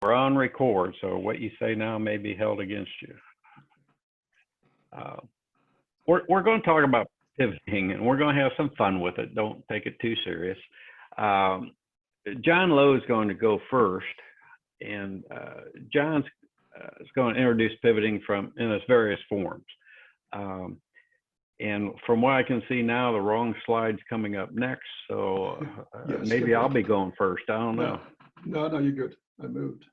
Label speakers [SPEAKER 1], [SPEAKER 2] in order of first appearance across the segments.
[SPEAKER 1] We're on record, so what you say now may be held against you. We're going to talk about pivoting, and we're going to have some fun with it. Don't take it too serious. John Lowe is going to go first, and John's is going to introduce pivoting in its various forms. And from what I can see now, the wrong slide's coming up next, so
[SPEAKER 2] yes,
[SPEAKER 1] maybe I'll be going first. I don't know.
[SPEAKER 2] No, you're good. I moved.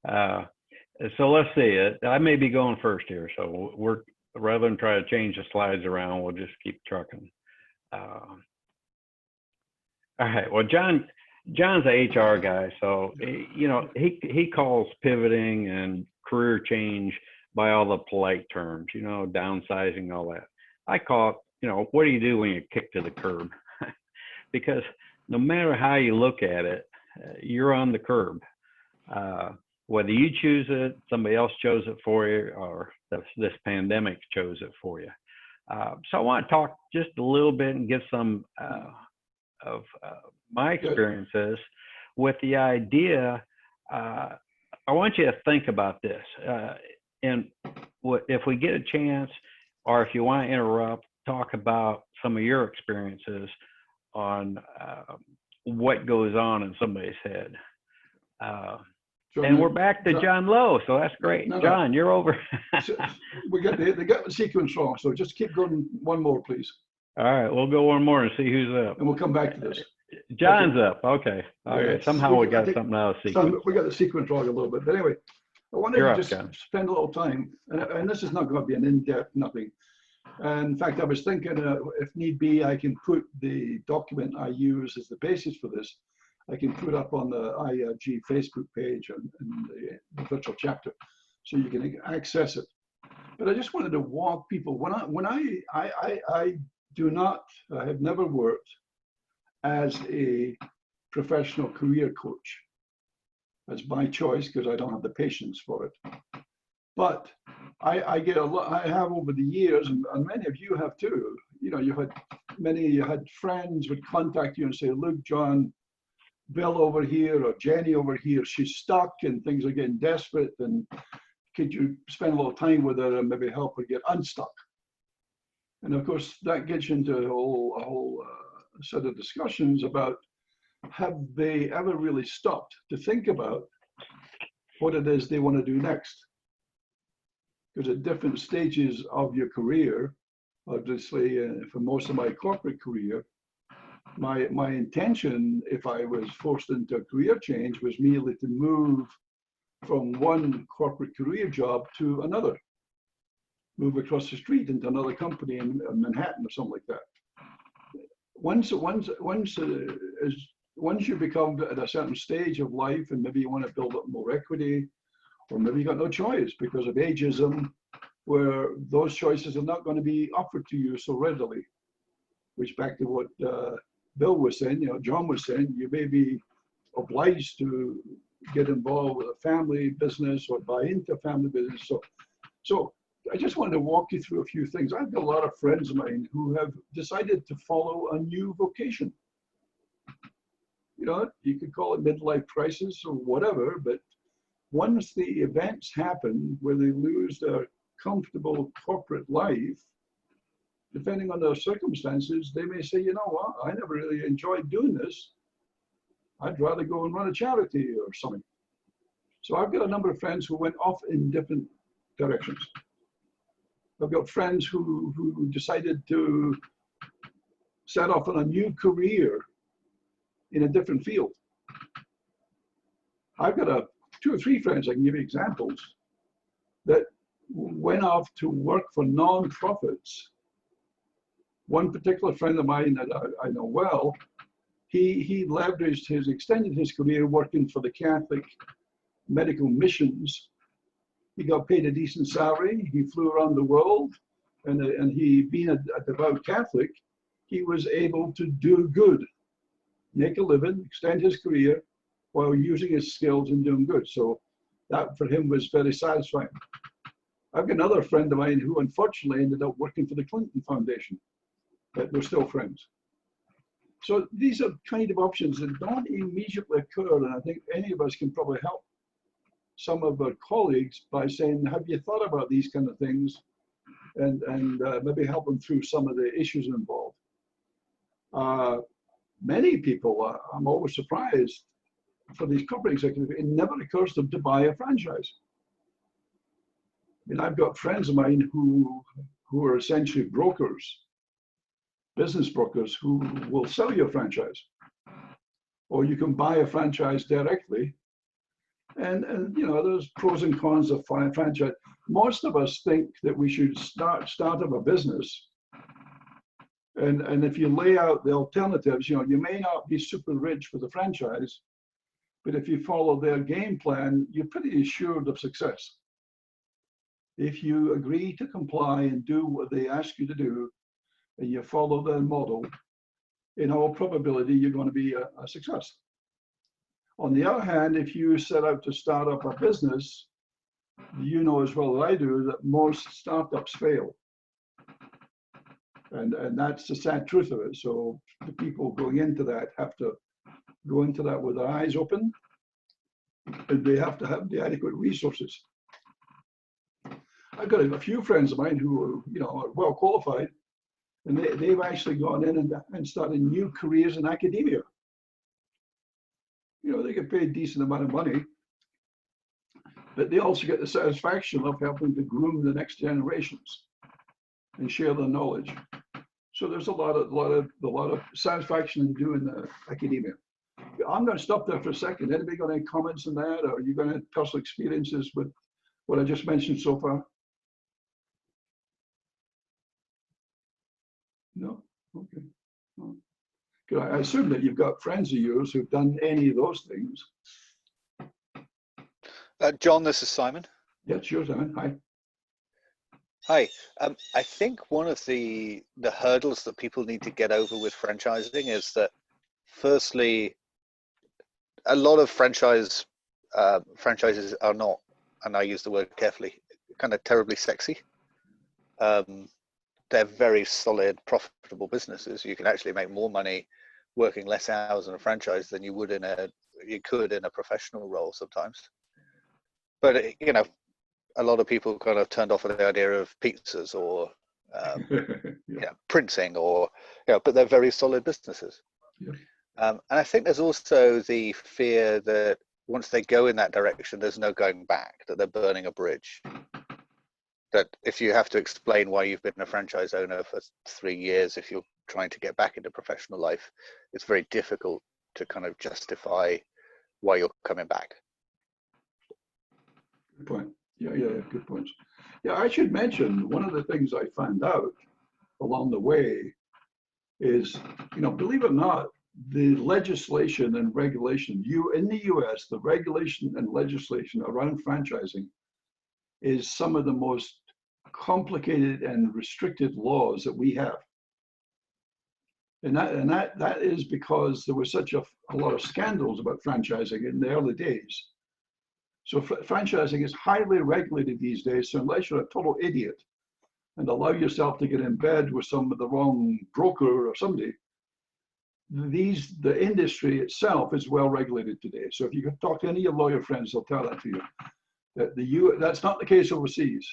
[SPEAKER 1] So let's see. I may be going first here, so we're rather than try to change the slides around, we'll just keep trucking. All right. Well, John's an HR guy, so he calls pivoting and career change by all the polite terms, downsizing, all that. I call it, what do you do when you kick to the curb? Because no matter how you look at it, you're on the curb. Whether you choose it, somebody else chose it for you, or this pandemic chose it for you. So I want to talk just a little bit and give some of my experiences with the idea. I want you to think about this. And if we get a chance, or if you want to interrupt, talk about some of your experiences on what goes on in somebody's head. And we're back to John Lowe, so that's great. No. John, you're over.
[SPEAKER 2] So they got the sequence wrong, so just keep going one more, please.
[SPEAKER 1] All right, we'll go one more and see who's up.
[SPEAKER 2] And we'll come back to this.
[SPEAKER 1] John's up. Okay. Okay. Somehow we got something out of sequence.
[SPEAKER 2] We got the sequence wrong a little bit, but anyway, I wanted to just spend a little time, and this is not going to be an in-depth nothing. And in fact, I was thinking, if need be, I can put the document I use as the basis for this. I can put up on the IRG Facebook page and the virtual chapter, so you can access it. But I just wanted to walk people. I have never worked as a professional career coach. That's my choice because I don't have the patience for it. But I get a lot. I have over the years, and many of you have too. You had friends would contact you and say, "Look, John, Bill over here or Jenny over here, she's stuck and things are getting desperate, and could you spend a little time with her and maybe help her get unstuck?" And of course, that gets into a whole set of discussions about, have they ever really stopped to think about what it is they want to do next? Because at different stages of your career, obviously, for most of my corporate career, my intention, if I was forced into a career change, was merely to move from one corporate career job to another, move across the street into another company in Manhattan or something like that. Once you become at a certain stage of life, and maybe you want to build up more equity, or maybe you got no choice because of ageism, where those choices are not going to be offered to you so readily. Which, back to what Bill was saying, John was saying, you may be obliged to get involved with a family business or buy into a family business. So I just wanted to walk you through a few things. I've got a lot of friends of mine who have decided to follow a new vocation. You could call it midlife crisis or whatever, but once the events happen where they lose their comfortable corporate life, depending on their circumstances, they may say, you know what, I never really enjoyed doing this. I'd rather go and run a charity or something. So I've got a number of friends who went off in different directions. I've got friends who decided to set off on a new career in a different field. I've got 2 or 3 friends, I can give you examples, that went off to work for non-profits. One particular friend of mine that I know well, he extended his career working for the Catholic medical missions. He got paid a decent salary. He flew around the world, and he, being a devout Catholic, he was able to do good, make a living, extend his career while using his skills and doing good. So that for him was very satisfying. I've got another friend of mine who unfortunately ended up working for the Clinton Foundation, but we're still friends. So these are kind of options that don't immediately occur, and I think any of us can probably help some of our colleagues by saying, have you thought about these kind of things, and maybe help them through some of the issues involved. Many people, I'm always surprised, for these corporate executives, it never occurs to them to buy a franchise. I mean, I've got friends of mine who are essentially brokers, business brokers, who will sell you a franchise. Or you can buy a franchise directly. And you know, there's pros and cons of franchise. Most of us think that we should start up a business. And if you lay out the alternatives, you know, you may not be super rich with a franchise, but if you follow their game plan, you're pretty assured of success. If you agree to comply and do what they ask you to do, and you follow their model, in all probability, you're going to be a success. On the other hand, if you set out to start up a business, you know as well as I do that most startups fail. And that's the sad truth of it. So the people going into that have to go into that with their eyes open, and they have to have the adequate resources. I've got a few friends of mine who are, you know, are well qualified, and they've actually gone in and started new careers in academia. You know, they get paid a decent amount of money, but they also get the satisfaction of helping to groom the next generations and share their knowledge. So there's a lot of satisfaction in doing academia. I'm going to stop there for a second. Anybody got any comments on that, or are you going to have personal experiences with what I just mentioned so far? No? Okay. Well, I assume that you've got friends of yours who've done any of those things.
[SPEAKER 3] John, this is Simon.
[SPEAKER 2] Yeah, it's yours, Simon. Hi.
[SPEAKER 3] Hi. I think one of the hurdles that people need to get over with franchising is that, firstly, a lot of franchises are not, and I use the word carefully, kind of terribly sexy. They're very solid, profitable businesses. You can actually make more money working less hours in a franchise than you could in a professional role sometimes. But you know, a lot of people kind of turned off at the idea of pizzas or printing, or but they're very solid businesses.
[SPEAKER 2] Yeah.
[SPEAKER 3] And I think there's also the fear that once they go in that direction, there's no going back, that they're burning a bridge. That if you have to explain why you've been a franchise owner for 3 years, if you're trying to get back into professional life, it's very difficult to kind of justify why you're coming back.
[SPEAKER 2] Good point. Yeah, good points. Yeah, I should mention one of the things I found out along the way is, you know, believe it or not, the legislation and regulation in the US, the regulation and legislation around franchising is some of the most complicated and restricted laws that we have. And that is because there was such a lot of scandals about franchising in the early days. So franchising is highly regulated these days. So unless you're a total idiot and allow yourself to get in bed with some of the wrong broker or somebody, the industry itself is well regulated today. So if you can talk to any of your lawyer friends, they'll tell that to you. That that's not the case overseas,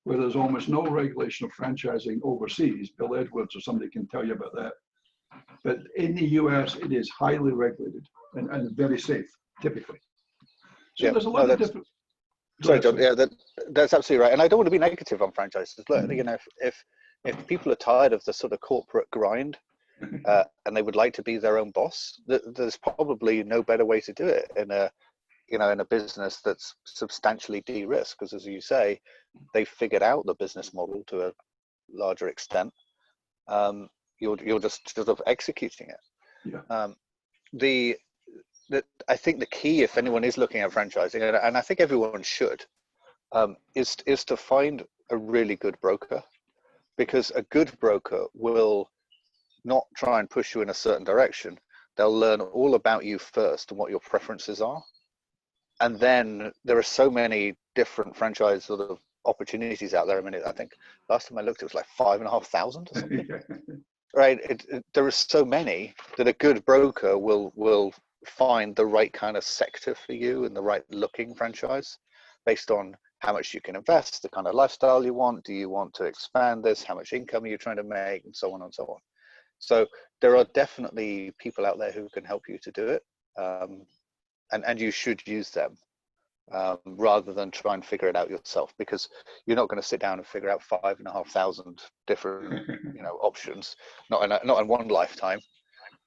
[SPEAKER 2] where there's almost no regulation of franchising overseas. Bill Edwards or somebody can tell you about that. But in the US, it is highly regulated and very safe, typically. So there's a lot of different.
[SPEAKER 3] Sorry, John. Yeah, that's absolutely right. And I don't want to be negative on franchises. Look, you know, if people are tired of the sort of corporate grind and they would like to be their own boss, there's probably no better way to do it in a business that's substantially de-risked, because as you say, they figured out the business model to a larger extent. You're just sort of executing it.
[SPEAKER 2] Yeah.
[SPEAKER 3] I think the key, if anyone is looking at franchising, and I think everyone should, is to find a really good broker, because a good broker will not try and push you in a certain direction. They'll learn all about you first and what your preferences are. And then there are so many different franchise sort of opportunities out there. I mean, I think last time I looked, it was like 5,500 or something. right? There are so many that a good broker will find the right kind of sector for you and the right looking franchise based on how much you can invest, the kind of lifestyle you want. Do you want to expand this? How much income are you trying to make, and so on and so on. So there are definitely people out there who can help you to do it, and you should use them rather than try and figure it out yourself, because you're not going to sit down and figure out 5,500 different options, not in one lifetime.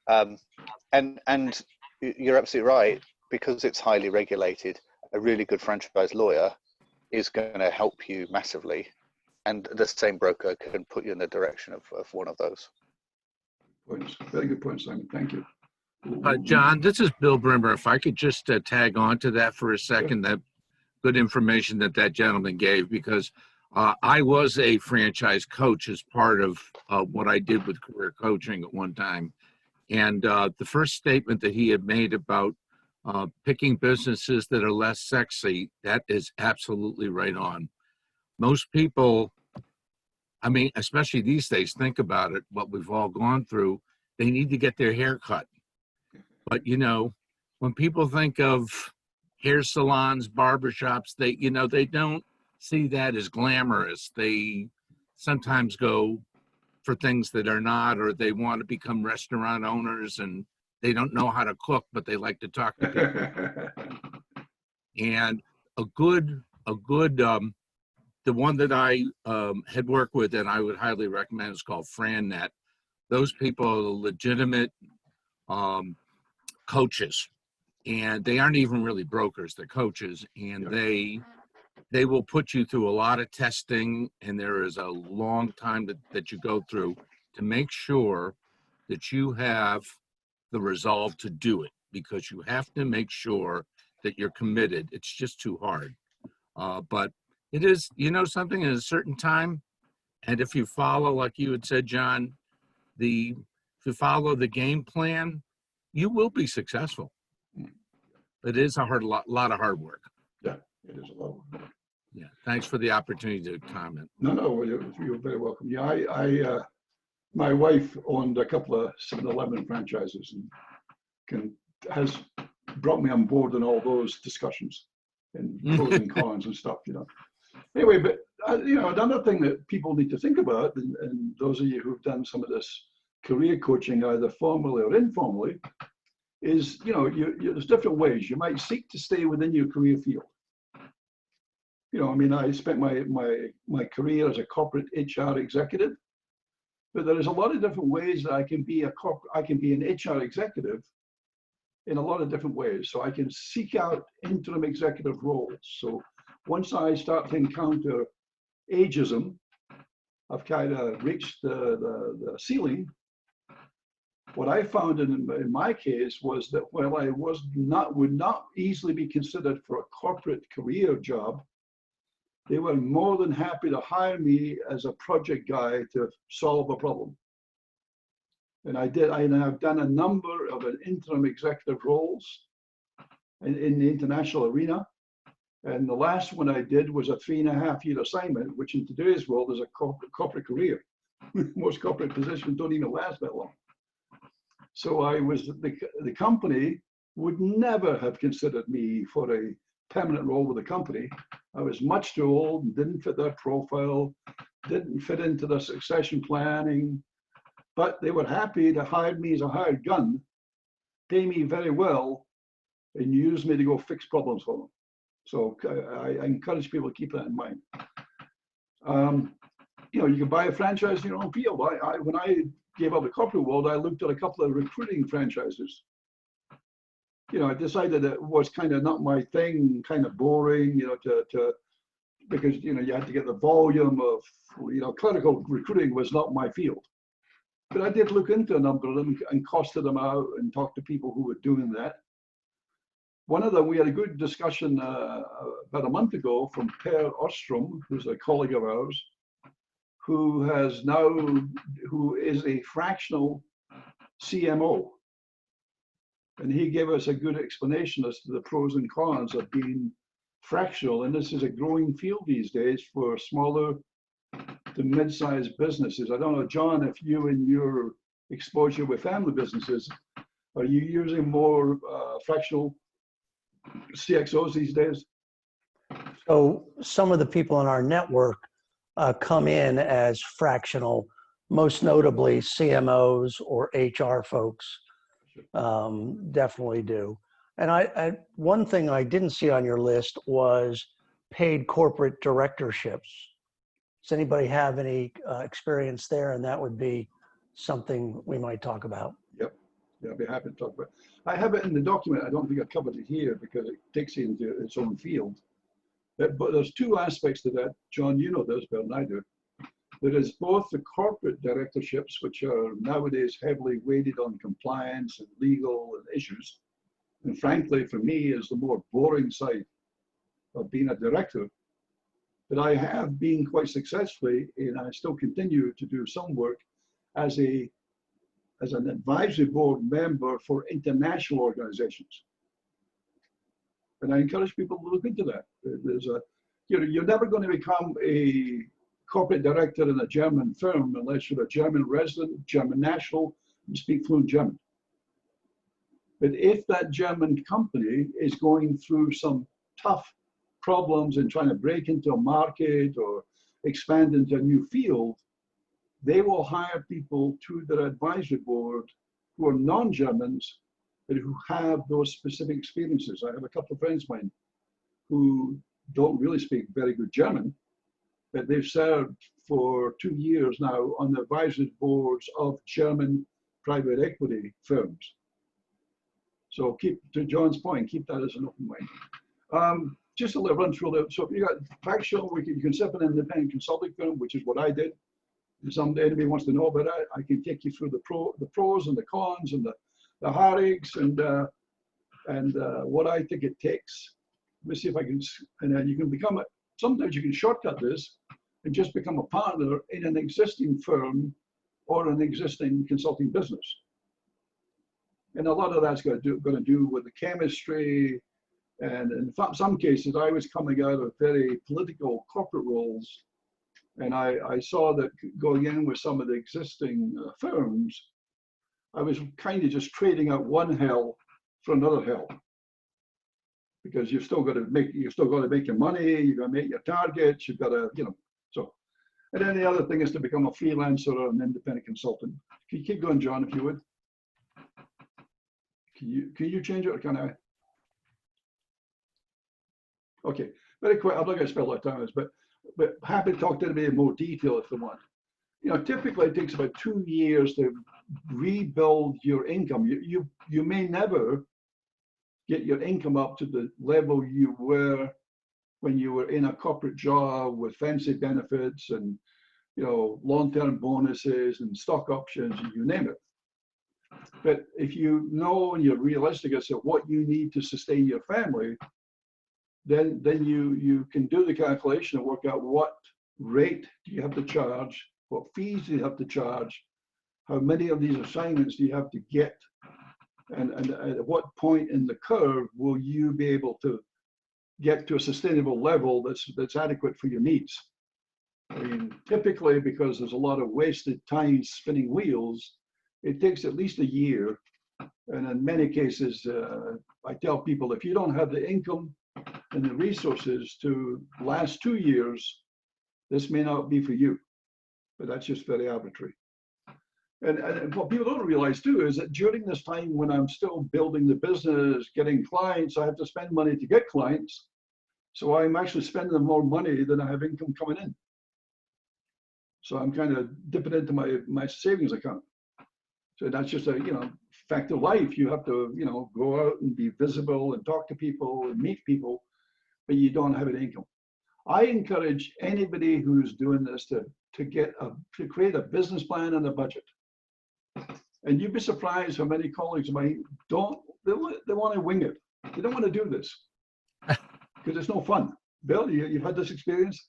[SPEAKER 3] And you're absolutely right, because it's highly regulated. A really good franchise lawyer is going to help you massively, and the same broker can put you in the direction of one of those.
[SPEAKER 2] Points. Very good point, Simon. Thank you.
[SPEAKER 4] John, this is Bill Brimmer. If I could just tag on to that for a second, that good information that gentleman gave, because I was a franchise coach as part of what I did with career coaching at one time. And the first statement that he had made about picking businesses that are less sexy, that is absolutely right on. Most people, I mean, especially these days, think about it, what we've all gone through, they need to get their hair cut. But, when people think of hair salons, barbershops, they don't see that as glamorous. They sometimes go for things that are not, or they want to become restaurant owners and they don't know how to cook, but they like to talk to people. And a good, the one that I had worked with and I would highly recommend is called FranNet. Those people are legitimate coaches, and they aren't even really brokers, they're coaches, and they will put you through a lot of testing, and there is a long time that you go through to make sure that you have the resolve to do it, because you have to make sure that you're committed. It's just too hard. But it is, something at a certain time, and if you follow, like you had said, John, if you follow the game plan, you will be successful. It is a lot of hard work.
[SPEAKER 2] Yeah, it is a lot of work.
[SPEAKER 4] Yeah, thanks for the opportunity to comment.
[SPEAKER 2] No, you're very welcome. Yeah, my wife owned a couple of 7-Eleven franchises and has brought me on board in all those discussions and pros and cons and stuff, Anyway, but another thing that people need to think about, and those of you who've done some of this career coaching, either formally or informally, is there's different ways. You might seek to stay within your career field. I spent my career as a corporate HR executive, but there is a lot of different ways that I can be an HR executive in a lot of different ways. So I can seek out interim executive roles. So once I start to encounter ageism, I've kind of reached the ceiling. What I found in my case was that while I would not easily be considered for a corporate career job, they were more than happy to hire me as a project guy to solve a problem. And I have done a number of interim executive roles in the international arena. And the last one I did was a 3.5-year assignment, which in today's world is a corporate career. Most corporate positions don't even last that long. So the company would never have considered me for a permanent role with the company. I was much too old and didn't fit their profile, didn't fit into their succession planning, but they were happy to hire me as a hired gun, pay me very well, and use me to go fix problems for them. So I encourage people to keep that in mind. You can buy a franchise in your own field. When I gave up the corporate world, I looked at a couple of recruiting franchises. I decided it was kind of not my thing, kind of boring, because, you had to get the volume of, clerical recruiting was not my field. But I did look into a number of them and costed them out and talked to people who were doing that. One of them, we had a good discussion about a month ago from Per Ostrom, who's a colleague of ours, who is a fractional CMO. And he gave us a good explanation as to the pros and cons of being fractional. And this is a growing field these days for smaller to mid-sized businesses. I don't know, John, if you and your exposure with family businesses, are you using more fractional CXOs these days?
[SPEAKER 5] So some of the people in our network come in as fractional, most notably CMOs or HR folks definitely do. And one thing I didn't see on your list was paid corporate directorships. Does anybody have any experience there? And that would be something we might talk about.
[SPEAKER 2] Yep, yeah, I'd be happy to talk about it. I have it in the document. I don't think I covered it here because it takes it into its own field. But there's two aspects to that. John, you know this better than I do. There is both the corporate directorships, which are nowadays heavily weighted on compliance and legal and issues. And frankly, for me, is the more boring side of being a director. But I have been quite successfully, and I still continue to do some work as an advisory board member for international organizations. And I encourage people to look into that. There's you're never going to become a corporate director in a German firm unless you're a German resident, German national, and speak fluent German. But if that German company is going through some tough problems and trying to break into a market or expand into a new field, they will hire people to their advisory board who are non-Germans, but who have those specific experiences. I have a couple of friends of mine who don't really speak very good German, but they've served for 2 years now on the advisory boards of German private equity firms. So keep, to John's point, keep that as an open mind. Just a little run through that. So if you got fractional, you can set up an independent consulting firm, which is what I did. If anybody wants to know about it, I can take you through the pros and the cons and the hierarchies and what I think it takes. Let me see if I can, and then you can become sometimes you can shortcut this and just become a partner in an existing firm or an existing consulting business. And a lot of that's going to do with the chemistry. And in some cases, I was coming out of very political corporate roles. And I saw that going in with some of the existing firms, I was kind of just trading out one hell for another hell. Because you've still got to make your money, you've got to make your targets, you've got to, so. And then the other thing is to become a freelancer or an independent consultant. Can you keep going, John, if you would? Can you change it or can I? Okay, very quick. I'm not going to spend a lot of time on this, but happy to talk to anybody in more detail if they want. Typically it takes about 2 years to rebuild your income. You may never get your income up to the level you were when you were in a corporate job with fancy benefits and long-term bonuses and stock options, you name it. But if you know and you're realistic as to what you need to sustain your family, then you can do the calculation and work out what rate do you have to charge, what fees do you have to charge, how many of these assignments do you have to get, and at what point in the curve will you be able to get to a sustainable level that's adequate for your needs. I mean, typically, because there's a lot of wasted time spinning wheels, it takes at least a year. And in many cases, I tell people, if you don't have the income and the resources to last 2 years, this may not be for you. But that's just very arbitrary. And what people don't realize too is that during this time when I'm still building the business, getting clients, I have to spend money to get clients. So I'm actually spending more money than I have income coming in. So I'm kind of dipping into my savings account. So that's just a fact of life. You have to go out and be visible and talk to people and meet people, but you don't have an income. I encourage anybody who's doing this to create a business plan and a budget. And you'd be surprised how many colleagues of mine they want to wing it. They don't want to do this because it's no fun. Bill, you've had this experience?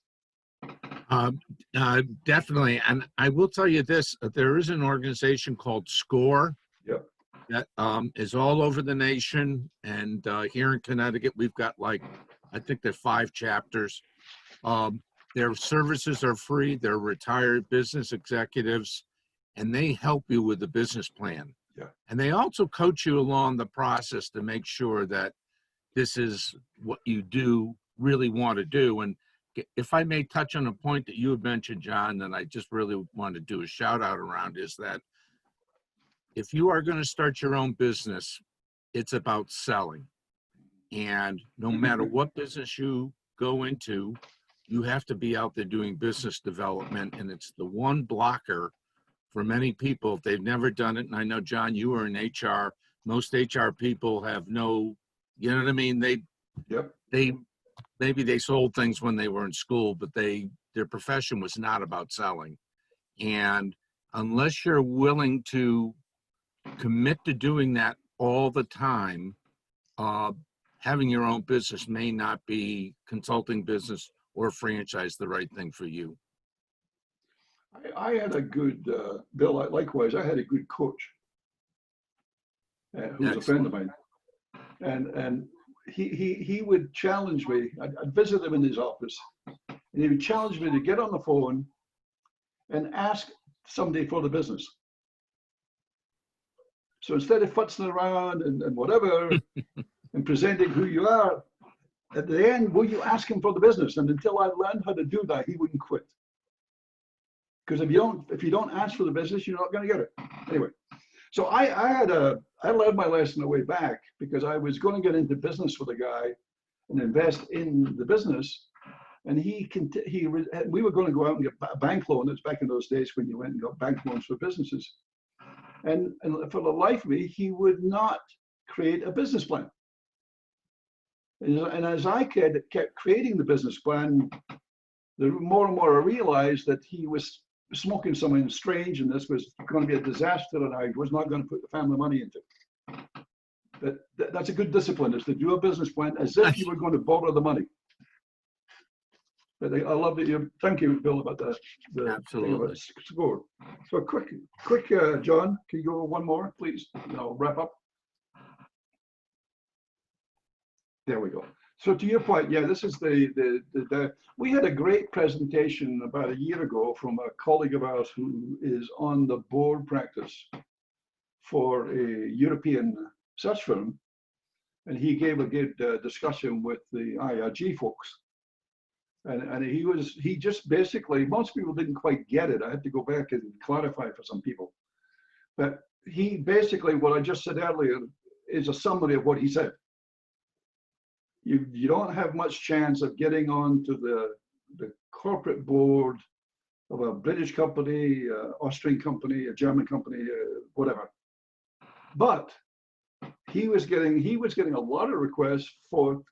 [SPEAKER 4] Definitely. And I will tell you this, there is an organization called SCORE.
[SPEAKER 2] Yep.
[SPEAKER 4] That is all over the nation. And here in Connecticut, we've got I think there are 5 chapters. Their services are free. They're retired business executives, and they help you with the business plan.
[SPEAKER 2] Yeah.
[SPEAKER 4] And they also coach you along the process to make sure that this is what you do really want to do. And if I may touch on a point that you had mentioned, John, that I just really want to do a shout out around, is that if you are going to start your own business, it's about selling. And no matter what business you go into, you have to be out there doing business development. And it's the one blocker for many people if they've never done it. And I know, John, you were in HR. Most HR people have no, you know what I mean? Maybe they sold things when they were in school, but their profession was not about selling. And unless you're willing to commit to doing that all the time, having your own business may not be, consulting business or franchise, the right thing for you.
[SPEAKER 2] I had a good, Bill, likewise, I had a good coach who was a friend of mine. And he would challenge me. I'd visit him in his office, and he would challenge me to get on the phone and ask somebody for the business. So instead of futzing around and whatever, and presenting who you are, at the end, will you ask him for the business? And until I learned how to do that, he wouldn't quit. Because if you don't ask for the business, you're not going to get it. Anyway, so I learned my lesson the way back, because I was going to get into business with a guy and invest in the business, and we were going to go out and get a bank loan. It's back in those days when you went and got bank loans for businesses, and for the life of me, he would not create a business plan. And as I kept creating the business plan, the more and more I realized that he was smoking something strange, and this was going to be a disaster, and I was not going to put the family money into it. That's a good discipline, is to do a business plan as if you were going to borrow the money. But I love that you, thank you, Bill, about the
[SPEAKER 4] Absolutely.
[SPEAKER 2] score. So quick, John, can you go one more, please? And I'll wrap up. There we go. So to your point, yeah, this is we had a great presentation about a year ago from a colleague of ours who is on the board practice for a European search firm. And he gave a good discussion with the IRG folks. And he just basically, most people didn't quite get it. I had to go back and clarify for some people. But he basically, what I just said earlier, is a summary of what he said. You don't have much chance of getting onto the corporate board of a British company, Austrian company, a German company, whatever. But he was getting a lot of requests for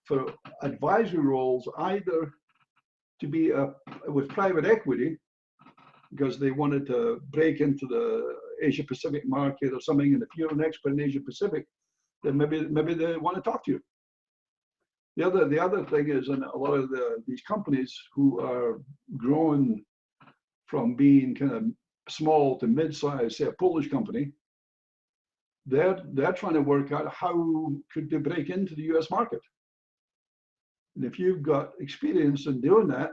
[SPEAKER 2] advisory roles, either to be with private equity, because they wanted to break into the Asia Pacific market or something. And if you're an expert in Asia Pacific, then maybe they want to talk to you. The other thing is, in a lot of these companies who are grown from being kind of small to mid-size, say a Polish company, they're trying to work out how could they break into the US market. And if you've got experience in doing that,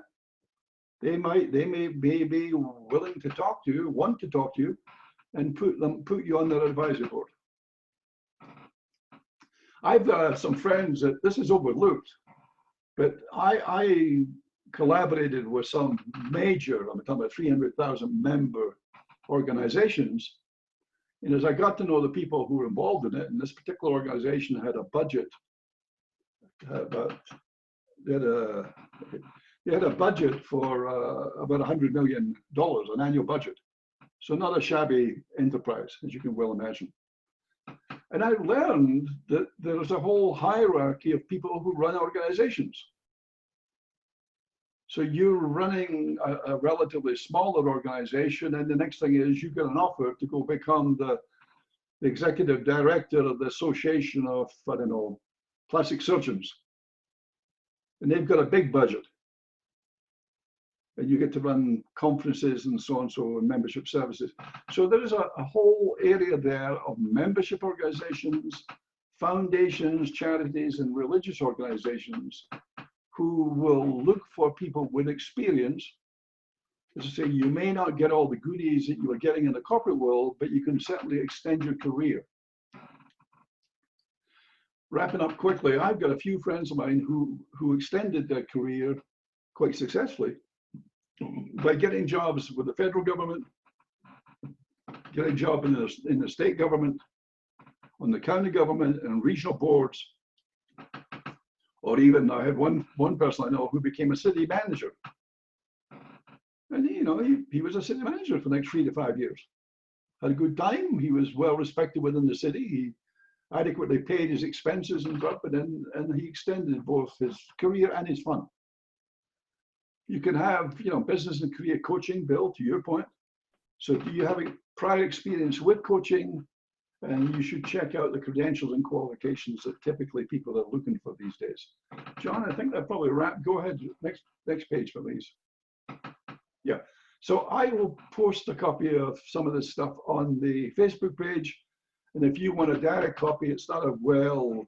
[SPEAKER 2] they may be willing to talk to you, want to talk to you, and put you on their advisory board. I've some friends that this is overlooked, but I collaborated with some major, I'm talking about 300,000 member organizations. And as I got to know the people who were involved in it, and this particular organization had a budget, they had a budget for about $100 million, an annual budget. So not a shabby enterprise, as you can well imagine. And I learned that there's a whole hierarchy of people who run organizations. So you're running a relatively smaller organization, and the next thing is you get an offer to go become the executive director of the Association of, I don't know, plastic surgeons. And they've got a big budget. And you get to run conferences and so on, so membership services. So there's a whole area there of membership organizations, foundations, charities, and religious organizations who will look for people with experience. As I say, you may not get all the goodies that you are getting in the corporate world, but you can certainly extend your career. Wrapping up quickly, I've got a few friends of mine who extended their career quite successfully by getting jobs with the federal government, getting a job in the state government, on the county government and regional boards, or even I had one person I know who became a city manager. And he was a city manager for the next 3 to 5 years. Had a good time. He was well respected within the city. He adequately paid his expenses and stuff, and he extended both his career and his fun. You can have business and career coaching, Bill, to your point. So do you have a prior experience with coaching? And you should check out the credentials and qualifications that typically people are looking for these days. John, I think that probably wrap. Go ahead, next page, please. Yeah, so I will post a copy of some of this stuff on the Facebook page. And if you want a direct copy, it's not a well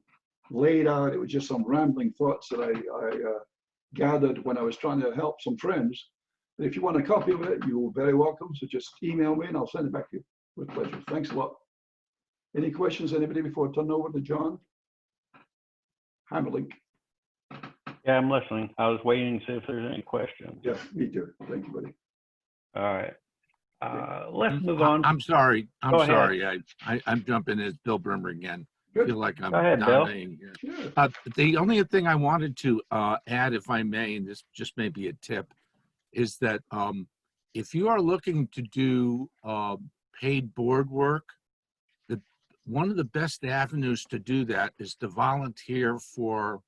[SPEAKER 2] laid out, it was just some rambling thoughts that I gathered when I was trying to help some friends. But if you want a copy of it, you're very welcome. So just email me and I'll send it back to you with pleasure. Thanks a lot. Any questions, anybody, before I turn over to John? Hamerlinck.
[SPEAKER 1] Yeah, I'm listening. I was waiting to see if there's any questions.
[SPEAKER 2] Yeah, me too. Thank you, buddy.
[SPEAKER 1] All right. Let's move on.
[SPEAKER 4] I'm sorry.
[SPEAKER 1] Go ahead.
[SPEAKER 4] I'm jumping in as Bill Brimmer again. I
[SPEAKER 2] Good.
[SPEAKER 4] feel like I'm
[SPEAKER 1] Go ahead, Bill.
[SPEAKER 4] dominating here.
[SPEAKER 2] Yeah.
[SPEAKER 4] The only thing I wanted to add, if I may, and this just may be a tip, is that if you are looking to do paid board work, one of the best avenues to do that is to volunteer for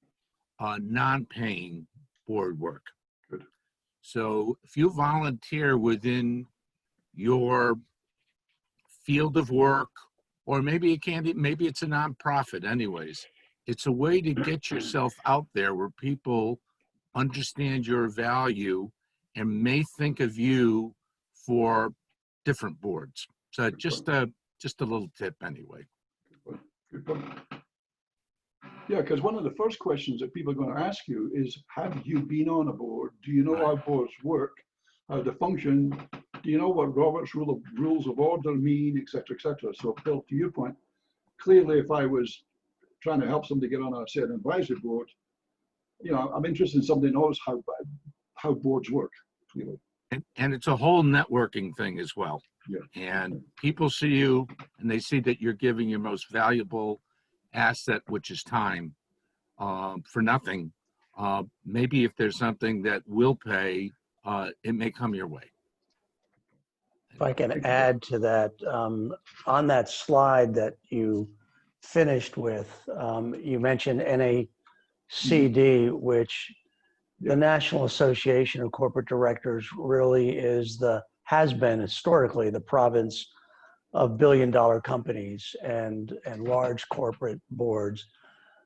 [SPEAKER 4] non-paying board work.
[SPEAKER 2] Good.
[SPEAKER 4] So if you volunteer within your field of work, or maybe it's a nonprofit anyways, it's a way to get yourself out there where people understand your value and may think of you for different boards. So just a little tip anyway.
[SPEAKER 2] Good point. Yeah, because one of the first questions that people are going to ask you is, have you been on a board? Do you know how boards work, how they function? Do you know what Robert's rules of order mean, et cetera, et cetera? So Bill, to your point, clearly if I was trying to help somebody get on a certain advisory board, I'm interested in somebody who knows how boards work, clearly.
[SPEAKER 4] And it's a whole networking thing as well.
[SPEAKER 2] Yeah.
[SPEAKER 4] And people see you and they see that you're giving your most valuable asset, which is time, for nothing. Maybe if there's something that will pay, it may come your way.
[SPEAKER 5] If I can add to that, on that slide that you finished with, you mentioned NACD, which the National Association of Corporate Directors really has been historically the province of billion-dollar companies and large corporate boards.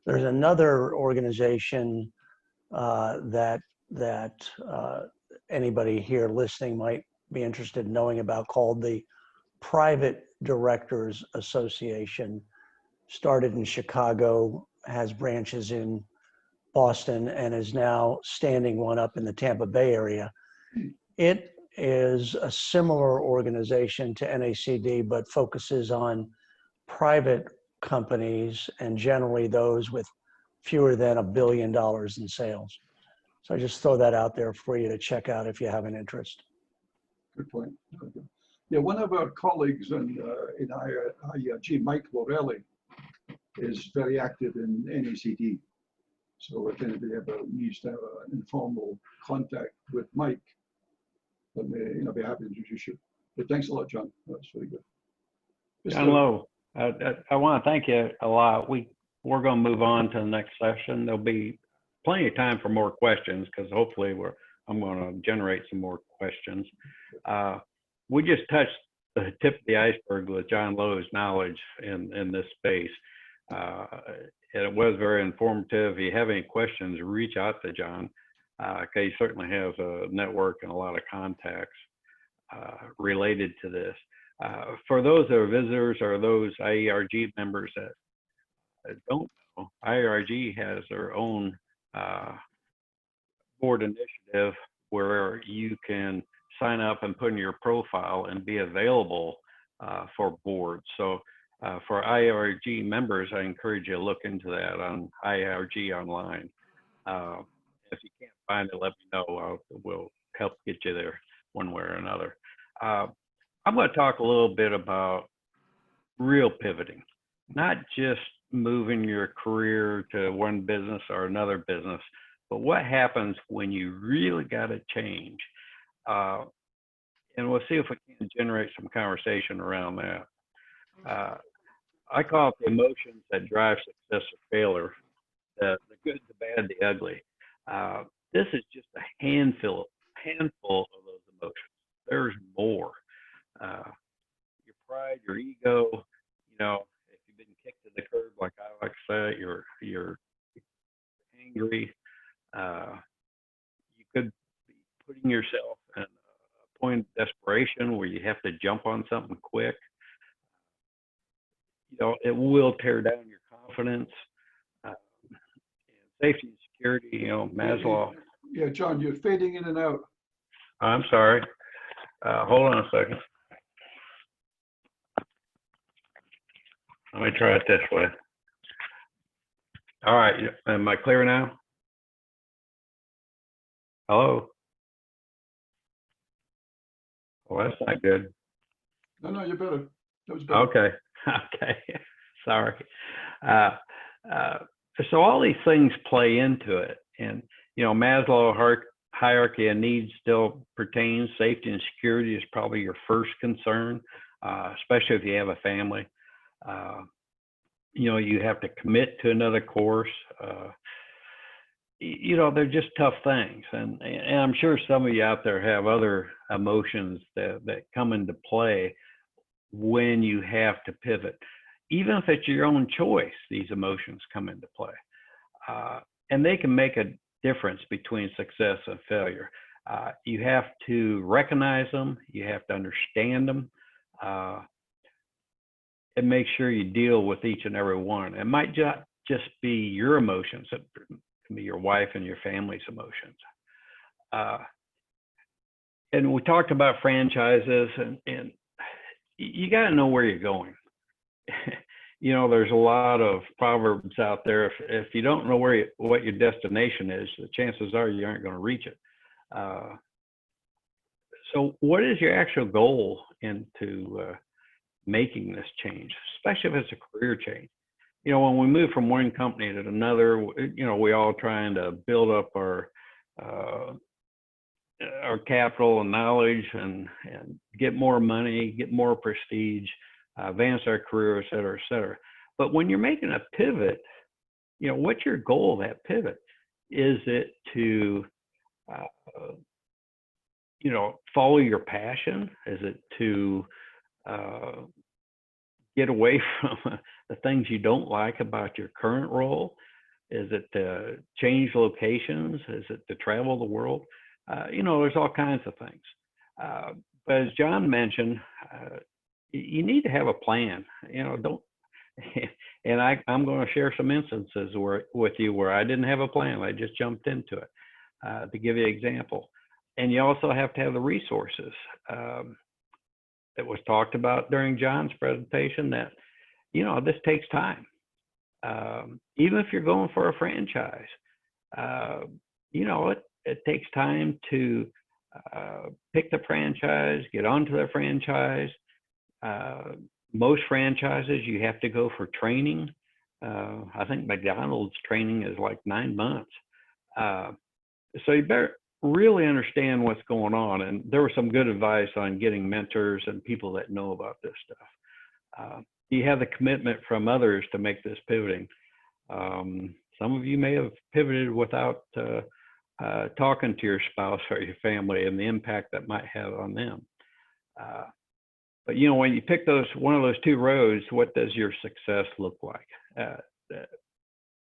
[SPEAKER 5] There's another organization that anybody here listening might be interested in knowing about, called the Private Directors Association. Started in Chicago, has branches in Boston, and is now standing one up in the Tampa Bay area. It is a similar organization to NACD, but focuses on private companies and generally those with fewer than $1 billion in sales. So I just throw that out there for you to check out if you have an interest.
[SPEAKER 2] Good point. Okay. Yeah, one of our colleagues in IRG, Mike Lorelli, is very active in NACD. So if anybody ever needs to have an informal contact with Mike, let me be happy to introduce you. But thanks a lot, John. That's very good.
[SPEAKER 1] John Lowe, I want to thank you a lot. We're going to move on to the next session. There'll be plenty of time for more questions because hopefully I'm going to generate some more questions. We just touched the tip of the iceberg with John Lowe's knowledge in this space. It was very informative. If you have any questions, reach out to John. He certainly has a network and a lot of contacts related to this. For those that are visitors or those IERG members that don't know, IERG has their own board initiative where you can sign up and put in your profile and be available for boards. So for IRG members, I encourage you to look into that on IRG online. If you can't find it, let me know. We'll help get you there one way or another. I'm going to talk a little bit about real pivoting, not just moving your career to one business or another business, but what happens when you really got to change. And we'll see if we can generate some conversation around that. I call it the emotions that drive success or failure, the good, the bad, the ugly. This is just a handful of those emotions. There's more. Your pride, your ego, you know, if you've been kicked to the curb, like I like to say, you're angry. You could be putting yourself in a point of desperation where you have to jump on something quick. You know, it will tear down your confidence. And safety and security, you know, Maslow.
[SPEAKER 2] Yeah, John, you're fading in and out.
[SPEAKER 1] I'm sorry. Hold on a second. Let me try it this way. All right, am I clear now? Hello? Well, that's not good.
[SPEAKER 2] No, you're better. That was better.
[SPEAKER 1] Okay, okay, sorry. So all these things play into it. And, you know, Maslow hierarchy of needs still pertains. Safety and security is probably your first concern, especially if you have a family. You know, you have to commit to another course. You know, they're just tough things. And I'm sure some of you out there have other emotions that come into play when you have to pivot. Even if it's your own choice, these emotions come into play. And they can make a difference between success and failure. You have to recognize them, you have to understand them, and make sure you deal with each and every one. It might just be your emotions, it can be your wife and your family's emotions. And we talked about franchises, and you got to know where you're going. You know, there's a lot of proverbs out there. If you don't know what your destination is, the chances are you aren't going to reach it. So what is your actual goal into making this change, especially if it's a career change? You know, when we move from one company to another, you know, we all trying to build up our capital and knowledge and get more money, get more prestige, advance our career, et cetera, et cetera. But when you're making a pivot, you know, what's your goal of that pivot? Is it to, you know, follow your passion? Is it to get away from the things you don't like about your current role? Is it to change locations? Is it to travel the world? You know, there's all kinds of things. But as John mentioned, you need to have a plan. You know, don't. And I'm going to share some instances with you where I didn't have a plan. I just jumped into it. To give you an example. And you also have to have the resources. That was talked about during John's presentation, that, you know, this takes time. Even if you're going for a franchise, you know, it takes time to pick the franchise, get onto the franchise. Most franchises, you have to go for training. I think McDonald's training is like 9 months. So you better really understand what's going on. And there was some good advice on getting mentors and people that know about this stuff. You have the commitment from others to make this pivoting. Some of you may have pivoted without talking to your spouse or your family and the impact that might have on them. But, you know, when you pick one of those two roads, what does your success look like?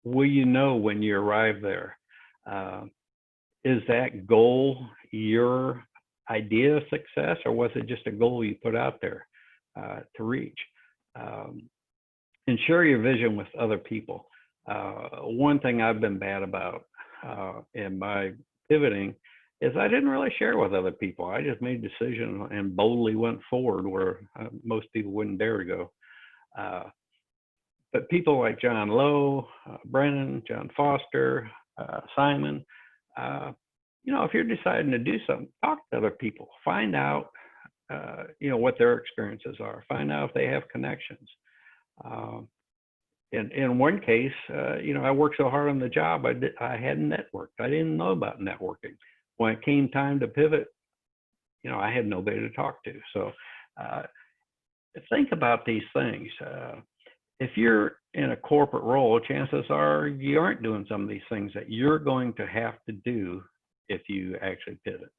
[SPEAKER 1] Will you know when you arrive there? Is that goal your idea of success, or was it just a goal you put out there to reach? And share your vision with other people. One thing I've been bad about in my pivoting is I didn't really share with other people. I just made a decision and boldly went forward where most people wouldn't dare to go. But people like John Lowe, Brennan, John Foster, Simon, if you're deciding to do something, talk to other people, find out, what their experiences are, find out if they have connections. In one case, I worked so hard on the job, I hadn't networked. I didn't know about networking. When it came time to pivot, I had nobody to talk to. So think about these things. If you're in a corporate role, chances are you aren't doing some of these things that you're going to have to do if you actually pivot.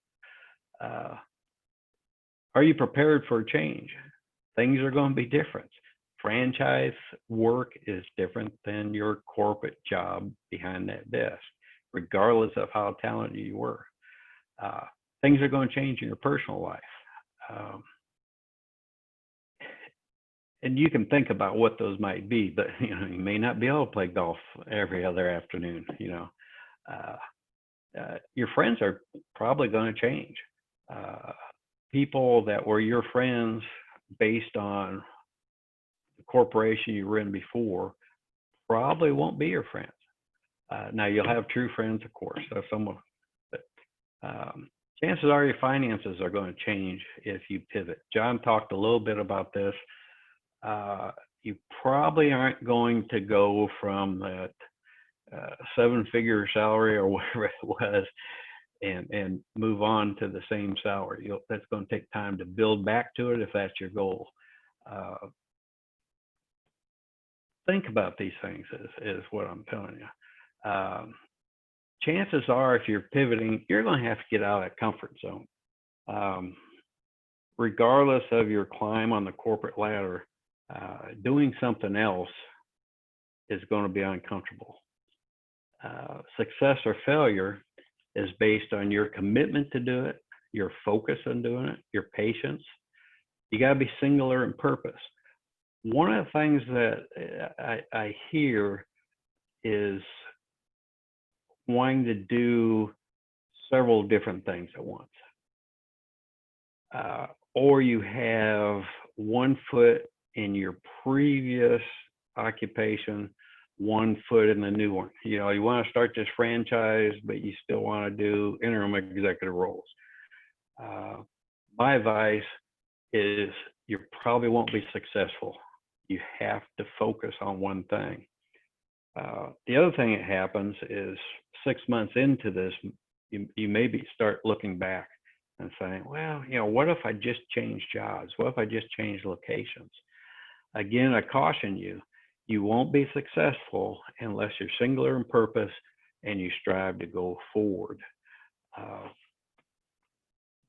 [SPEAKER 1] Are you prepared for change? Things are going to be different. Franchise work is different than your corporate job behind that desk, regardless of how talented you were. Things are going to change in your personal life. And you can think about what those might be, but you may not be able to play golf every other afternoon. Your friends are probably going to change. People that were your friends based on the corporation you were in before probably won't be your friends. Now you'll have true friends, of course. So but chances are your finances are going to change if you pivot. John talked a little bit about this. You probably aren't going to go from that 7-figure salary or whatever it was and move on to the same salary. That's going to take time to build back to it if that's your goal. Think about these things is what I'm telling you. Chances are if you're pivoting, you're going to have to get out of that comfort zone. Regardless of your climb on the corporate ladder, doing something else is going to be uncomfortable. Success or failure is based on your commitment to do it, your focus on doing it, your patience. You got to be singular in purpose. One of the things that I hear is wanting to do several different things at once. Or you have one foot in your previous occupation, one foot in the new one. You want to start this franchise, but you still want to do interim executive roles. My advice is you probably won't be successful. You have to focus on one thing. The other thing that happens is 6 months into this, you maybe start looking back and saying, well, what if I just changed jobs? What if I just changed locations? Again, I caution you, you won't be successful unless you're singular in purpose and you strive to go forward.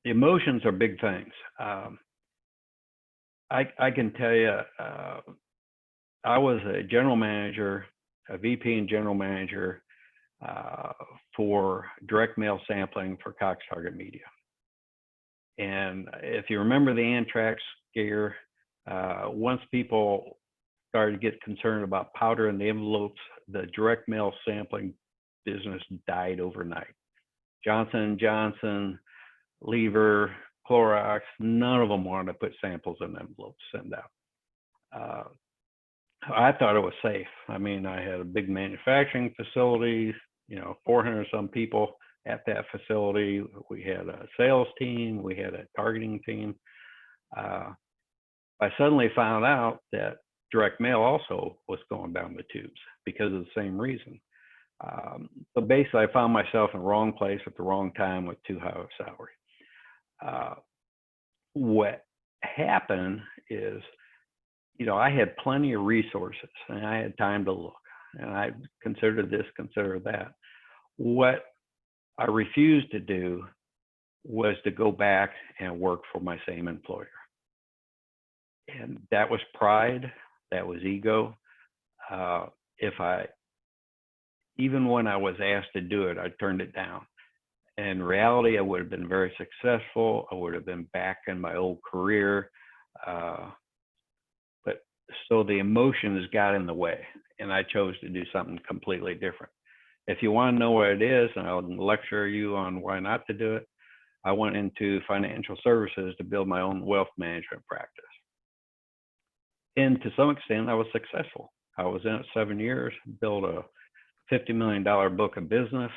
[SPEAKER 1] The emotions are big things. I can tell you, I was a general manager, a VP and general manager for direct mail sampling for Cox Target Media. And if you remember the anthrax scare, once people started to get concerned about powder in the envelopes, the direct mail sampling business died overnight. Johnson & Johnson, Lever, Clorox, none of them wanted to put samples in envelopes to send out. I thought it was safe. I mean, I had a big manufacturing facility, 400 some people at that facility. We had a sales team, we had a targeting team. I suddenly found out that direct mail also was going down the tubes because of the same reason. So basically, I found myself in the wrong place at the wrong time with too high of a salary. What happened is, I had plenty of resources and I had time to look and I considered this, considered that. What I refused to do was to go back and work for my same employer. And that was pride, that was ego. Even when I was asked to do it, I turned it down. In reality, I would have been very successful. I would have been back in my old career. So the emotions got in the way and I chose to do something completely different. if you want to know what it is, and I'll lecture you on why not to do it, I went into financial services to build my own wealth management practice. And to some extent, I was successful. I was in it 7 years, built a $50 million book of business.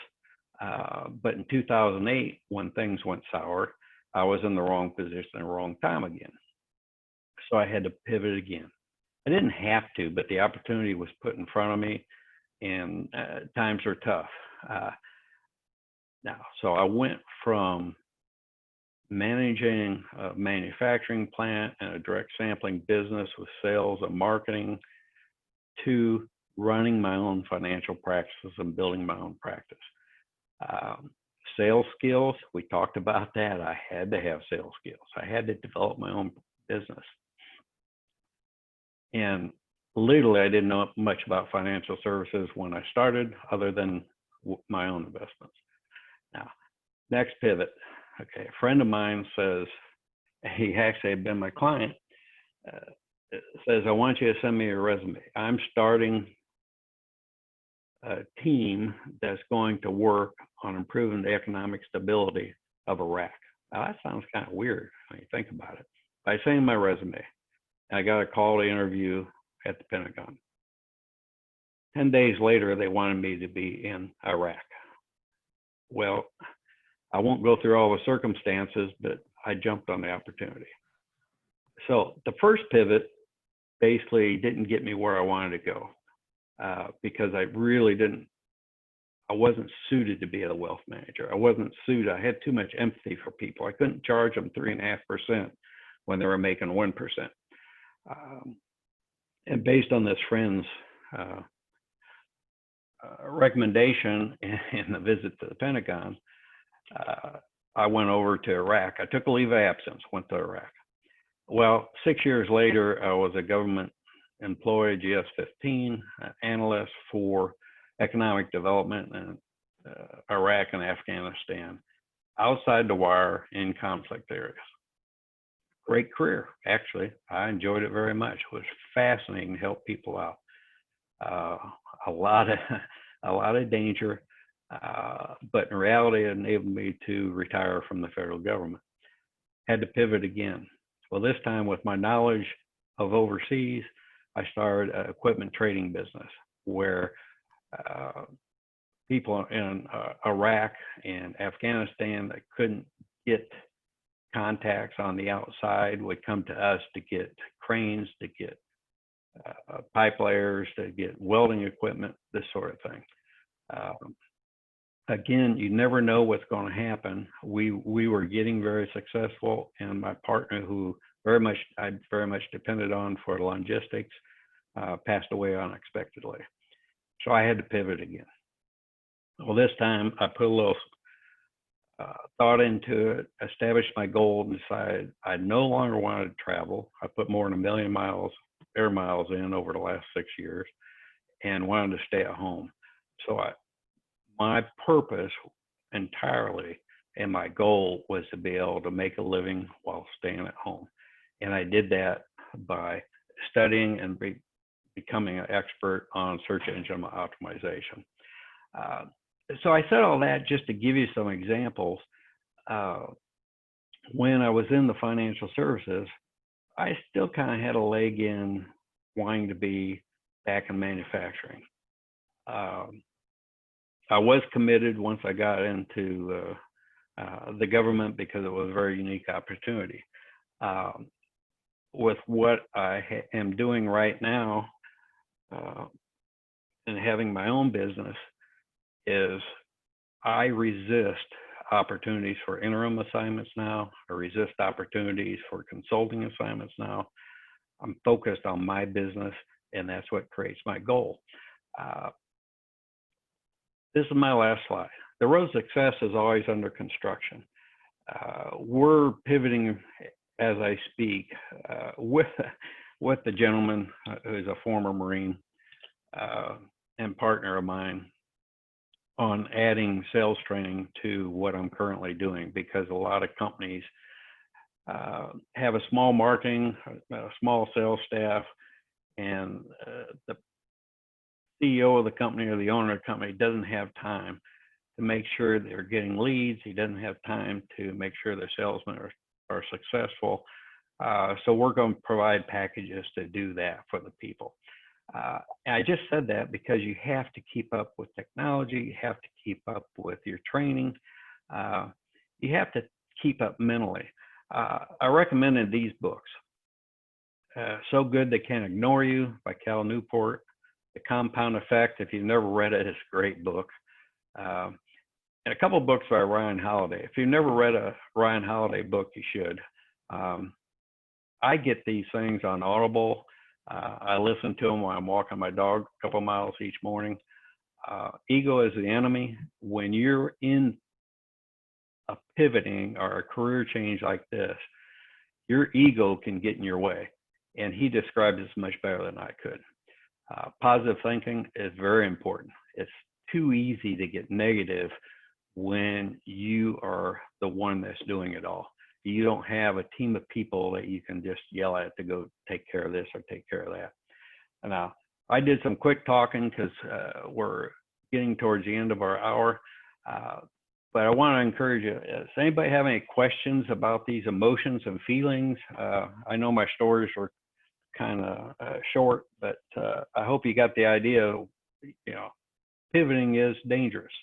[SPEAKER 1] But in 2008, when things went sour, I was in the wrong position at the wrong time again. So I had to pivot again. I didn't have to, but the opportunity was put in front of me, and times are tough now. So I went from managing a manufacturing plant and a direct sampling business with sales and marketing to running my own financial practices and building my own practice. Sales skills, we talked about that. I had to have sales skills. I had to develop my own business. And literally, I didn't know much about financial services when I started, other than my own investments. Now, next pivot. Okay, a friend of mine says, he actually had been my client, says, I want you to send me a resume. I'm starting a team that's going to work on improving the economic stability of Iraq. Now, that sounds kind of weird when you think about it. I sent him my resume. I got a call to interview at the Pentagon. 10 days later, they wanted me to be in Iraq. Well, I won't go through all the circumstances, but I jumped on the opportunity. So the first pivot basically didn't get me where I wanted to go because I wasn't suited to be a wealth manager. I wasn't suited. I had too much empathy for people. I couldn't charge them 3.5% when they were making 1%. And based on this friend's recommendation in the visit to the Pentagon, I went over to Iraq. I took a leave of absence, went to Iraq. Well, 6 years later, I was a government employee, GS-15, analyst for economic development in Iraq and Afghanistan, outside the wire in conflict areas. Great career, actually. I enjoyed it very much. It was fascinating to help people out. A lot of danger, but in reality, it enabled me to retire from the federal government. Had to pivot again. Well, this time with my knowledge of overseas, I started an equipment trading business where people in Iraq and Afghanistan that couldn't get contacts on the outside would come to us to get cranes, to get pipe layers, to get welding equipment, this sort of thing. Again, you never know what's going to happen. We were getting very successful, and my partner, who I very much depended on for logistics, passed away unexpectedly. So I had to pivot again. Well, this time I put a little thought into it, established my goal, and decided I no longer wanted to travel. I put more than 1 million air miles in over the last 6 years, and wanted to stay at home. So my purpose entirely and my goal was to be able to make a living while staying at home. And I did that by studying and becoming an expert on search engine optimization. So I said all that just to give you some examples. When I was in the financial services, I still kind of had a leg in wanting to be back in manufacturing. I was committed once I got into the government because it was a very unique opportunity. With what I am doing right now and having my own business, is I resist opportunities for interim assignments now. I resist opportunities for consulting assignments now. I'm focused on my business, and that's what creates my goal. This is my last slide. The road to success is always under construction. We're pivoting as I speak with the gentleman who's a former Marine and partner of mine on adding sales training to what I'm currently doing, because a lot of companies have a small marketing, a small sales staff, and the CEO of the company or the owner of the company doesn't have time to make sure they're getting leads. He doesn't have time to make sure their salesmen are successful. So we're going to provide packages to do that for the people. And I just said that because you have to keep up with technology. You have to keep up with your training. You have to keep up mentally. I recommended these books. So Good They Can't Ignore You by Cal Newport. The Compound Effect, if you've never read it, it's a great book. And a couple of books by Ryan Holiday. If you've never read a Ryan Holiday book, you should. I get these things on Audible. I listen to them while I'm walking my dog a couple miles each morning. Ego is the enemy. When you're in a pivoting or a career change like this, your ego can get in your way. And he described this much better than I could. Positive thinking is very important. It's too easy to get negative when you are the one that's doing it all. You don't have a team of people that you can just yell at to go take care of this or take care of that. Now, I did some quick talking because we're getting towards the end of our hour. But I want to encourage you, does anybody have any questions about these emotions and feelings? I know my stories were kind of short, but I hope you got the idea, pivoting is dangerous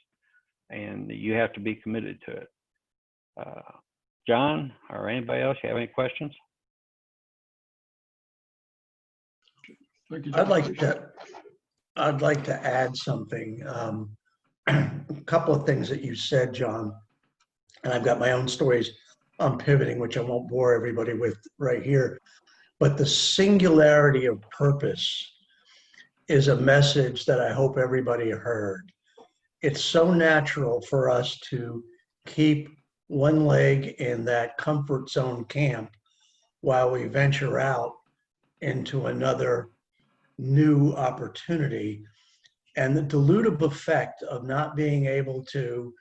[SPEAKER 1] and you have to be committed to it. John or anybody else, you have any questions?
[SPEAKER 2] Thank you,
[SPEAKER 5] I'd
[SPEAKER 2] John.
[SPEAKER 5] like to add something. A couple of things that you said, John, and I've got my own stories on pivoting, which I won't bore everybody with right here. But the singularity of purpose is a message that I hope everybody heard. It's so natural for us to keep one leg in that comfort zone camp while we venture out into another new opportunity. And the dilutive effect of not being able to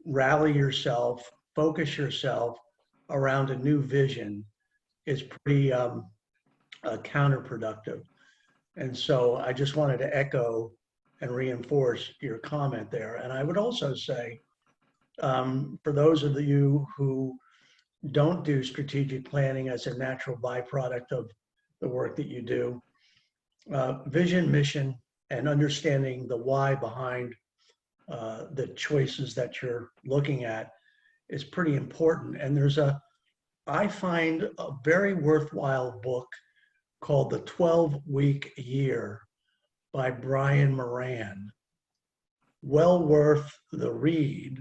[SPEAKER 5] rally yourself, focus yourself around a new vision is pretty counterproductive. And so I just wanted to echo and reinforce your comment there. And I would also say, for those of you who don't do strategic planning as a natural byproduct of the work that you do, vision, mission, and understanding the why behind the choices that you're looking at is pretty important. And there's I find a very worthwhile book called The 12-Week Year by Brian Moran. Well worth the read.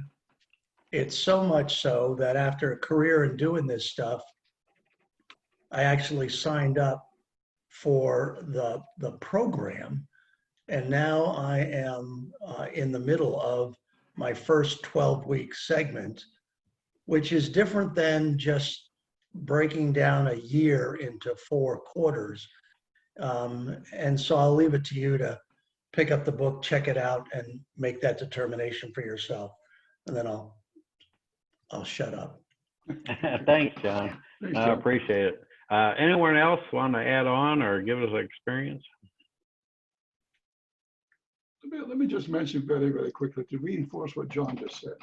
[SPEAKER 5] It's so much so that after a career in doing this stuff, I actually signed up for the program. And now I am in the middle of my first 12-week segment, which is different than just breaking down a year into 4 quarters. And so I'll leave it to you to pick up the book, check it out, and make that determination for yourself. And then I'll shut up.
[SPEAKER 1] Thanks, John.
[SPEAKER 2] Thanks,
[SPEAKER 1] I
[SPEAKER 2] John.
[SPEAKER 1] appreciate it. Anyone else want to add on or give us an experience?
[SPEAKER 2] Let me just mention very, very quickly to reinforce what John just said.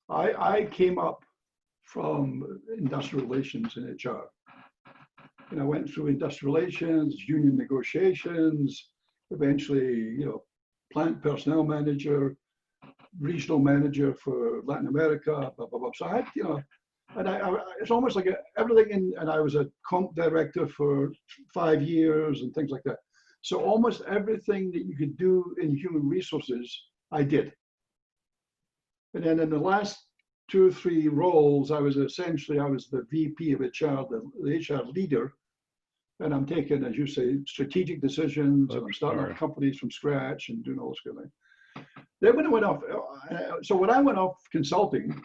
[SPEAKER 2] I came up from industrial relations in HR. And I went through industrial relations, union negotiations, eventually, plant personnel manager, regional manager for Latin America, blah, blah, blah. So I had, and it's almost like everything and I was a comp director for 5 years and things like that. So almost everything that you could do in human resources, I did. And then in the last 2 or 3 roles, I was the VP of HR, the HR leader. And I'm taking, as you say, strategic decisions, and I'm starting up companies from scratch and doing all this kind of thing. Then when I went off, so when I went off consulting,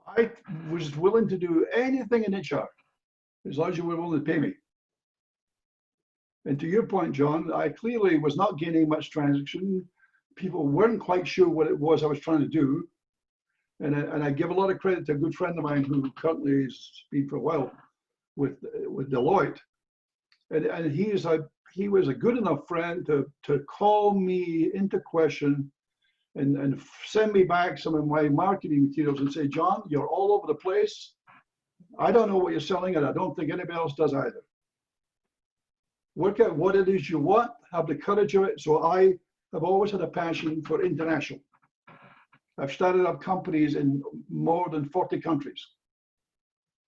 [SPEAKER 2] I was willing to do anything in HR, as long as you were willing to pay me. And to your point, John, I clearly was not gaining much traction. People weren't quite sure what it was I was trying to do. And I give a lot of credit to a good friend of mine who currently has been for a while with Deloitte. And he is a he was a good enough friend to call me into question and send me back some of my marketing materials and say, John, you're all over the place. I don't know what you're selling, and I don't think anybody else does either. Work out what it is you want, have the courage of it. So I have always had a passion for international. I've started up companies in more than 40 countries.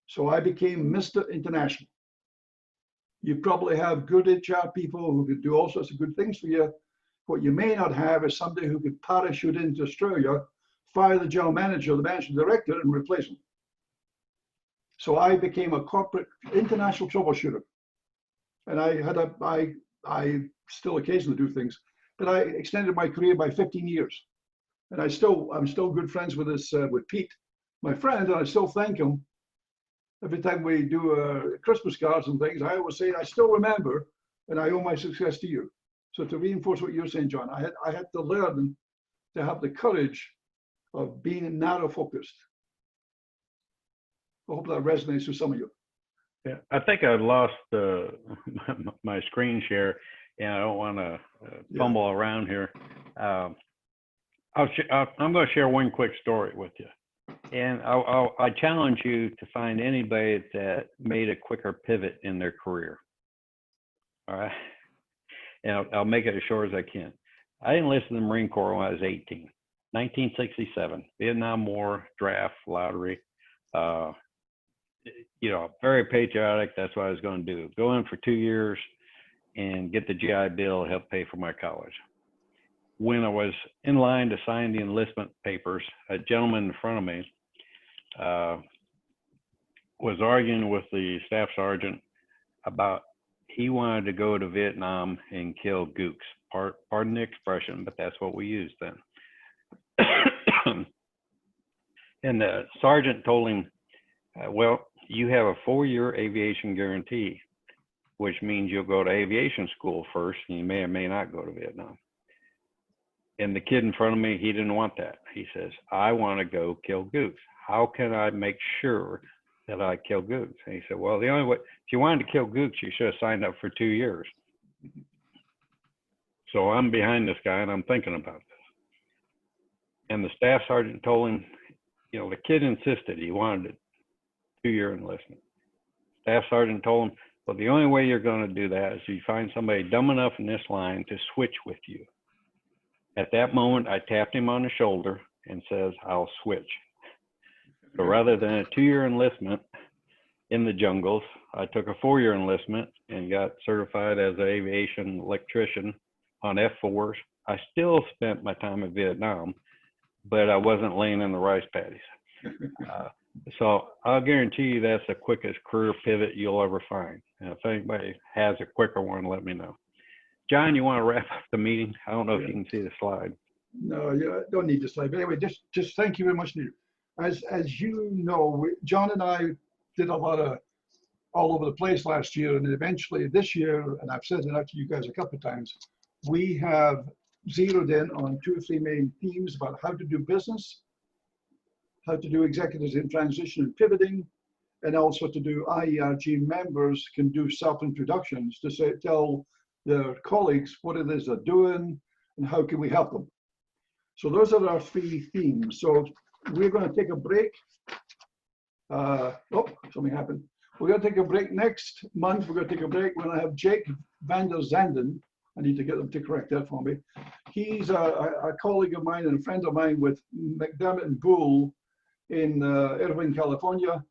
[SPEAKER 2] So I became Mr. International. You probably have good HR people who could do all sorts of good things for you. What you may not have is somebody who could parachute into Australia, fire the general manager, the managing director, and replace him. So I became a corporate international troubleshooter. And I still occasionally do things, but I extended my career by 15 years. And I'm still good friends with with Pete, my friend, and I still thank him. Every time we do Christmas cards and things, I always say, I still remember, and I owe my success to you. So to reinforce what you're saying, John, I had to learn to have the courage of being narrow focused. I hope that resonates with some of you.
[SPEAKER 1] Yeah, I think I lost my screen share, and I don't want to fumble around here. I'm going to share one quick story with you, and I challenge you to find anybody that made a quicker pivot in their career. All right, and I'll make it as short as I can. I enlisted in the Marine Corps when I was 18, 1967, Vietnam War, draft, lottery. You know, very patriotic. That's what I was going to do. Go in for 2 years and get the GI Bill to help pay for my college. When I was in line to sign the enlistment papers, a gentleman in front of me was arguing with the staff sergeant about he wanted to go to Vietnam and kill gooks. Pardon the expression, but that's what we used then. And the sergeant told him, well, you have a 4-year aviation guarantee, which means you'll go to aviation school first, and you may or may not go to Vietnam. And the kid in front of me, he didn't want that. He says, I want to go kill gooks. How can I make sure that I kill gooks? And he said, well, the only way, if you wanted to kill gooks, you should have signed up for 2 years. So I'm behind this guy, and I'm thinking about this. And the staff sergeant told him, you know, the kid insisted he wanted it. 2-year enlistment. Staff sergeant told him, well, the only way you're going to do that is you find somebody dumb enough in this line to switch with you. At that moment, I tapped him on the shoulder and says, I'll switch. So rather than a 2-year enlistment in the jungles, I took a 4-year enlistment and got certified as an aviation electrician on F4s. I still spent my time in Vietnam, but I wasn't laying in the rice paddies. So I'll guarantee you that's the quickest career pivot you'll ever find. And if anybody has a quicker one, let me know. John, you want to wrap up the meeting? I don't know if you can see the slide.
[SPEAKER 2] No, you don't need the slide. But anyway, just thank you very much, Neil. As you know, John and I did a lot of all over the place last year, and eventually this year, and I've said it out to you guys a couple of times, we have zeroed in on 2 or 3 main themes about how to do business, how to do executives in transition and pivoting, and also to do IERG members can do self-introductions to tell their colleagues what it is they're doing and how can we help them. So those are our 3 themes. So we're going to take a break. Oh, something happened. We're going to take a break next month. We're going to take a break. We're going to have Jake van der Zanden. I need to get them to correct that for me. He's a colleague of mine and a friend of mine with McDermott and Bull in Irvine, California.